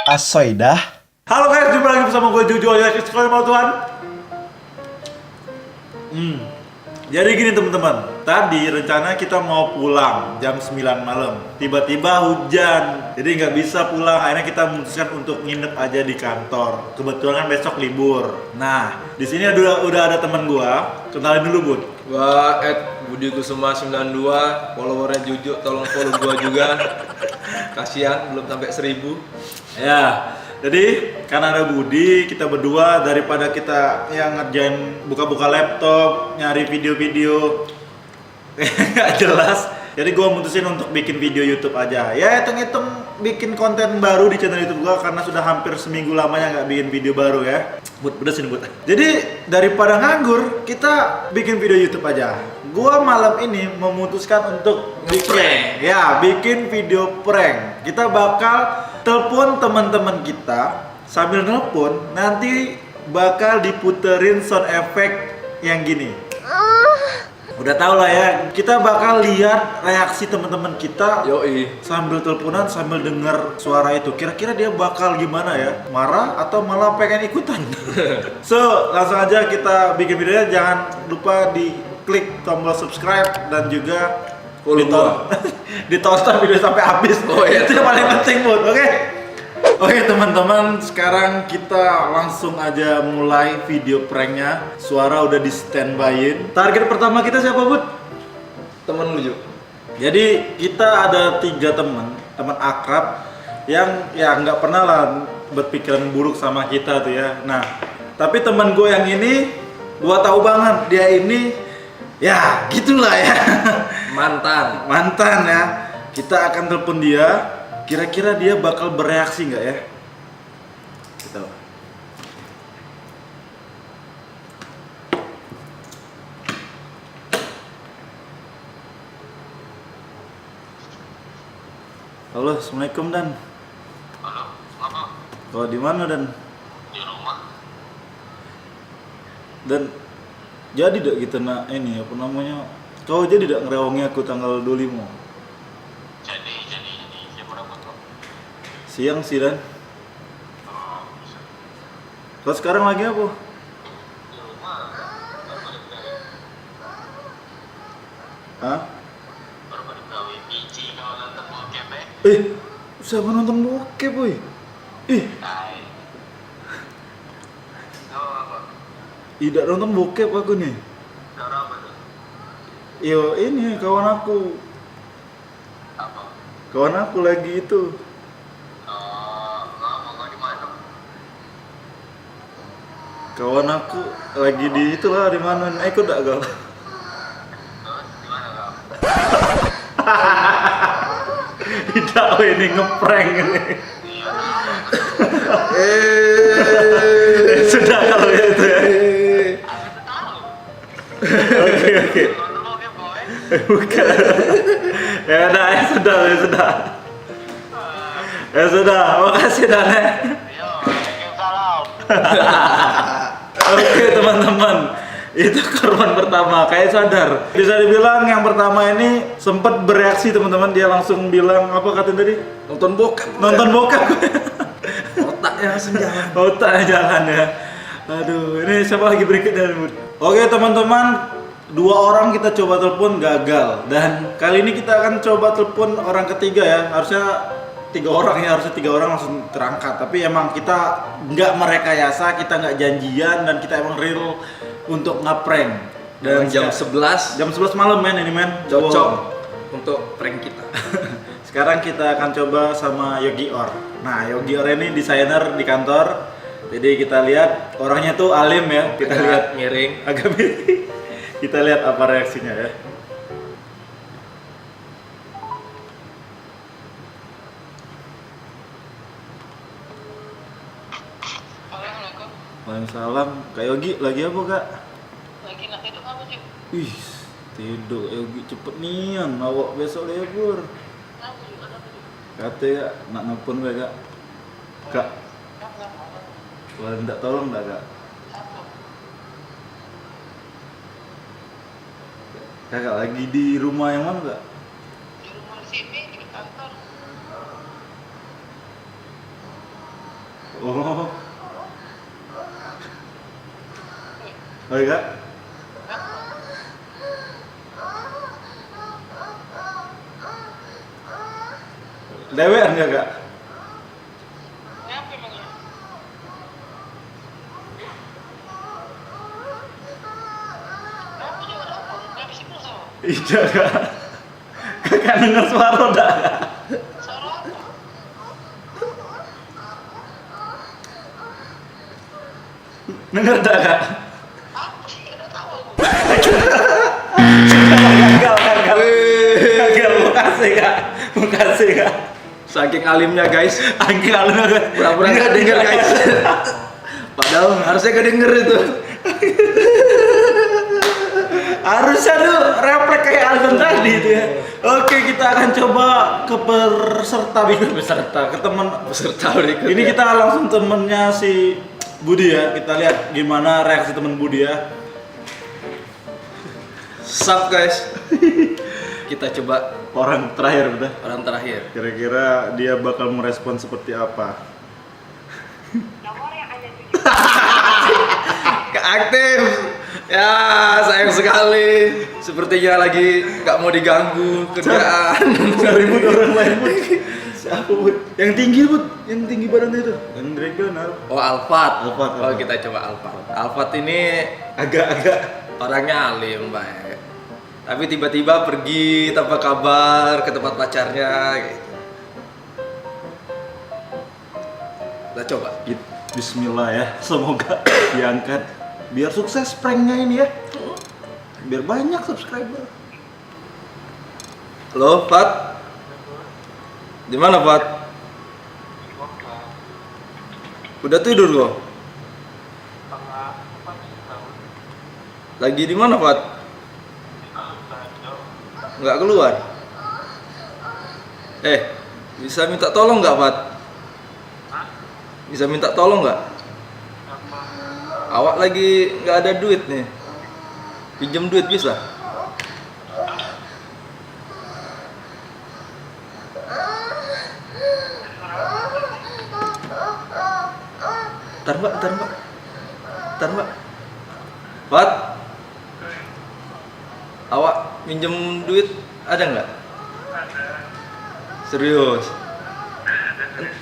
Asoy dah. Halo guys, jumpa lagi bersama gue Jojo ya, sekolah mau Tuhan. Jadi gini teman-teman, tadi rencana kita mau pulang jam 9 malam. Tiba-tiba hujan, jadi nggak bisa pulang. Akhirnya kita memutuskan untuk nginep aja di kantor. Kebetulan kan besok libur. Nah, di sini udah ada teman gua. Kenalin dulu, Bud. Gua Budi Kusuma 92, followernya Juju, tolong follow gua juga. Kasihan belum sampai 1000. Ya, jadi karena ada Budi, kita berdua daripada kita yang ngerjain buka-buka laptop, nyari video-video nggak jelas. Jadi gue mutusin untuk bikin video YouTube aja. Ya hitung-hitung bikin konten baru di channel YouTube gue karena sudah hampir seminggu lamanya nggak bikin video baru ya. Udah sini Bud. Jadi daripada nganggur, kita bikin video YouTube aja. Gua malam ini memutuskan untuk bikin video prank. Kita bakal telepon teman-teman kita, sambil nelpon nanti bakal diputerin sound effect yang gini. Udah tau lah ya, kita bakal lihat reaksi teman-teman kita. Yoi. Sambil teleponan, sambil denger suara itu. Kira-kira dia bakal gimana ya? Marah atau malah pengen ikutan? So, langsung aja kita bikin videonya. Jangan lupa di klik tombol subscribe dan juga ditonton video sampai habis. Oh iya. Itu yang paling penting, Bud. Oke? Oke teman-teman, sekarang kita langsung aja mulai video pranknya. Suara udah di standby-in. Target pertama kita siapa, Bud? Temen lu, Ju. Jadi kita ada 3 teman akrab yang ya nggak pernah lah berpikiran buruk sama kita tuh ya. Nah, tapi teman gue yang ini, gua tahu banget dia ini ya gitulah ya. Mantan ya. Kita akan telepon dia. Kira-kira dia bakal bereaksi nggak ya? Kita. Halo, assalamualaikum Dan. Halo, apa? Kau di mana Dan? Di rumah. Dan jadi dak kita nak ini apa namanya? Kau jadi dak ngerewangi aku tanggal 25? Jadi siapa dapat kok? Siang sih Dan. Oh, bisa. Kau sekarang lagi apa? Di rumah. Baru balik dari Hah? baru balik gawe biji kalau nonton bokep ya. Siapa nonton bokep boy? Hai. Oh, apa? Tidak nonton bokep aku nih. Cara apa tuh? Yo ini kawan aku. Apa? Kawan aku lagi itu. Ngomong di mana? Kawan aku lagi di itulah di mana? Ikut dak kau? Terus di mana kau? Tidak, oh, ini ngeprank ini. Iya. Sudah kalau itu ya. Aku tahu. Oke. Nonton bokep boy. Bukan. Ya sudah. Ya sudah, makasih Dan. Yo, waalaikumsalam. Oke teman-teman, itu korban pertama, kayak sadar. Bisa dibilang yang pertama ini sempat bereaksi teman-teman. Dia langsung bilang apa katanya tadi? Nonton bokep. Nonton bokep. Otaknya langsung jalan. Otaknya jalan ya. Aduh, ini siapa lagi berikutnya? Oke teman-teman, 2 orang kita coba telepon gagal. Dan kali ini kita akan coba telepon orang ketiga ya. Harusnya 3 orang ya, harusnya 3 orang langsung terangkat. Tapi emang kita nggak merekayasa, kita nggak janjian, dan kita emang real untuk ngeprank. Dan Jam 11 jam 11 malam men ini men. cocok Wow. untuk prank kita. Sekarang kita akan coba sama Yogi Or. Nah, Yogi Or ini desainer di kantor. Jadi kita lihat orangnya tuh alim ya. Kita lihat miring. agak miring. Kita lihat apa reaksinya ya. Assalamualaikum. Waalaikumsalam. Kak Yogi lagi apa kak? Lagi nak tidur kamu sih? Ih, tidur Yogi cepet nian. Awak besok libur. Kamu juga ada tuh. Kata kak, nak nelfon gue kak. Kak, boleh minta tolong enggak kak? Kakak lagi di rumah yang mana kak? Di rumah sini di kantor. Oh. Oh iya. Dewean enggak, Kak? Kenapa emangnya? Kenapa juga telepon? Nggak bisa pulsa. Iya, Kak. Kakak denger suara udah. Suara apa? Denger dah, Kak? Apa sih? Nggak tahu aku. Gagal. Makasih, Kak. Makasih, Kak. Saking alimnya guys, Anggi kalau nggak pura-pura nggak denger guys. Padahal harusnya kedenger itu. Harusnya tuh refleks kayak Alvin tadi itu ya. Oke, kita akan coba ke peserta ke teman Peserta berikutnya. Ini kita langsung temennya si Budi ya. Kita lihat gimana reaksi temen Budi ya. Sup guys. Kita coba Orang terakhir udah. orang terakhir. Kira-kira dia bakal merespon seperti apa? Nomor yang ada tujuh. Aktif. Ya sayang sekali. Sepertinya lagi nggak mau diganggu kerjaan. Cari Bud orang lain Bud. Siapa Bud? Yang tinggi Bud, yang tinggi badannya itu. Yang regional. Oh Alfat. Alfat, Oh Alfat. kita coba Alfat. Alfat ini Agak-agak. orangnya alim baik. Tapi tiba-tiba pergi tanpa kabar ke tempat pacarnya gitu. Kita coba. Bismillah ya, semoga diangkat. Biar sukses pranknya ini ya. Biar banyak subscriber. Halo, Fat. Di mana, Fat? Udah tidur kok? Lagi di mana, Fat? Nggak keluar. Bisa minta tolong nggak, Fat? Bisa minta tolong nggak? Awak lagi nggak ada duit nih. Pinjam duit bisa? Ntar mbak. Fat? Awak minjem duit ada nggak? Serius?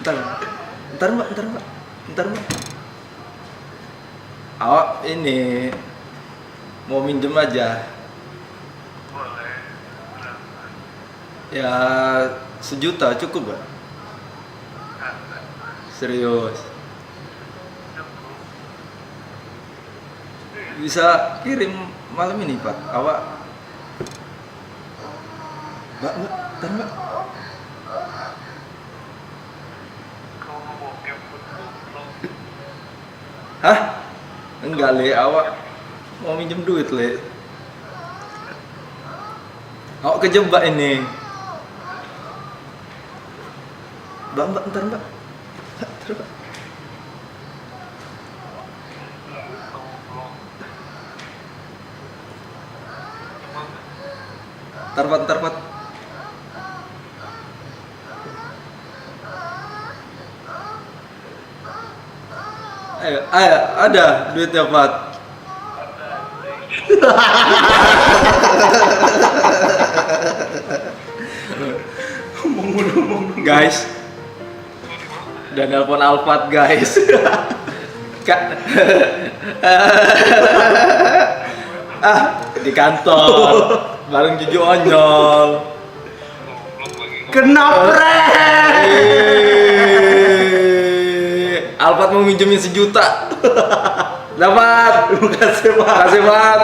Ntar mbak. Awak ini mau minjem aja. Ya 1 juta cukup gak? Serius? Bisa kirim malam ini Pak? Awak? Mbak, ntar mbak. Hah? Enggak le, awak mau minjem duit le. Awak kejebak ini. Mbak, ntar mbak. Ntar mbak. Ntar Pat. Ayo, ada duitnya Pat. Guys, udah nelpon Alfat guys. Kak, di kantor bareng Juju Onyol. Kena prank. Alfat mau minjemin 1 juta. Dapat. Makasih Pak. Makasih Pat.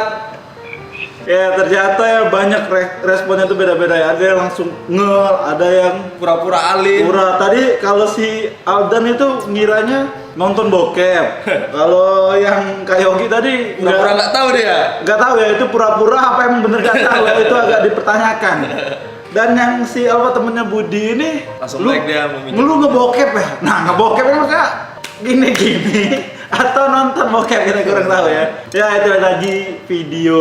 Ya ternyata ya banyak responnya tuh beda-beda ya. Ada yang langsung ngel, ada yang Pura-pura alim. pura. Tadi kalau si Aldan itu ngiranya nonton bokep. Kalau yang Kak Yogi tadi Pura-pura nggak tahu dia. nggak tahu ya itu pura-pura apa yang bener nggak tahu. Itu agak dipertanyakan. Dan yang si Alfa temennya Budi ini Langsung baik dia mau minjem. lu ngebokep ya? Nah ngebokep ini maksudnya gini atau nonton bokep, kita kurang tahu ya. Ya itu tadi video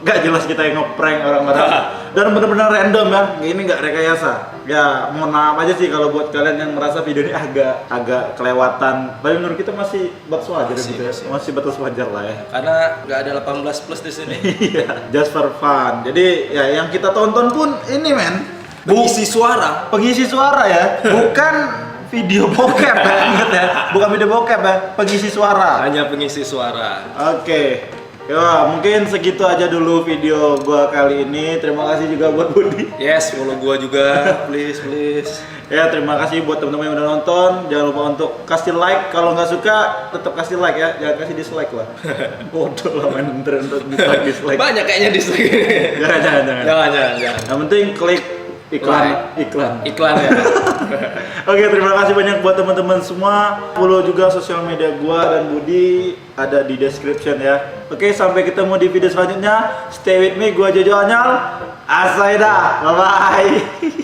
nggak jelas kita yang ngeprank orang-orang dan benar-benar random ya. Ini nggak rekayasa. Ya mohon maaf aja sih kalau buat kalian yang merasa video ini agak kelewatan. Tapi menurut kita masih batas wajar gitu ya. Masih batas wajar lah ya. Karena nggak ada 18 plus di sini. Iya, just for fun. Jadi ya yang kita tonton pun ini men, Pengisi suara. pengisi suara ya, bukan video bokep ya, ingat ya, bukan video bokep ya, pengisi suara. Hanya pengisi suara. Oke, ya mungkin segitu aja dulu video gua kali ini. Terima kasih juga buat Budi. Yes, follow gua juga, please. Ya terima kasih buat teman-teman yang udah nonton. Jangan lupa untuk kasih like. Kalau nggak suka tetap kasih like ya, jangan kasih dislike lah. Bodoh lah main bener untuk dislike. Banyak kayaknya di sini. Jangan. Jangan. Yang penting klik iklan. Iklan ya. Oke, terima kasih banyak buat teman-teman semua. Follow juga sosial media gua dan Budi ada di description ya. Oke, sampai ketemu di video selanjutnya. Stay with me, gua Jojo Anyal. Asaidah. Bye bye.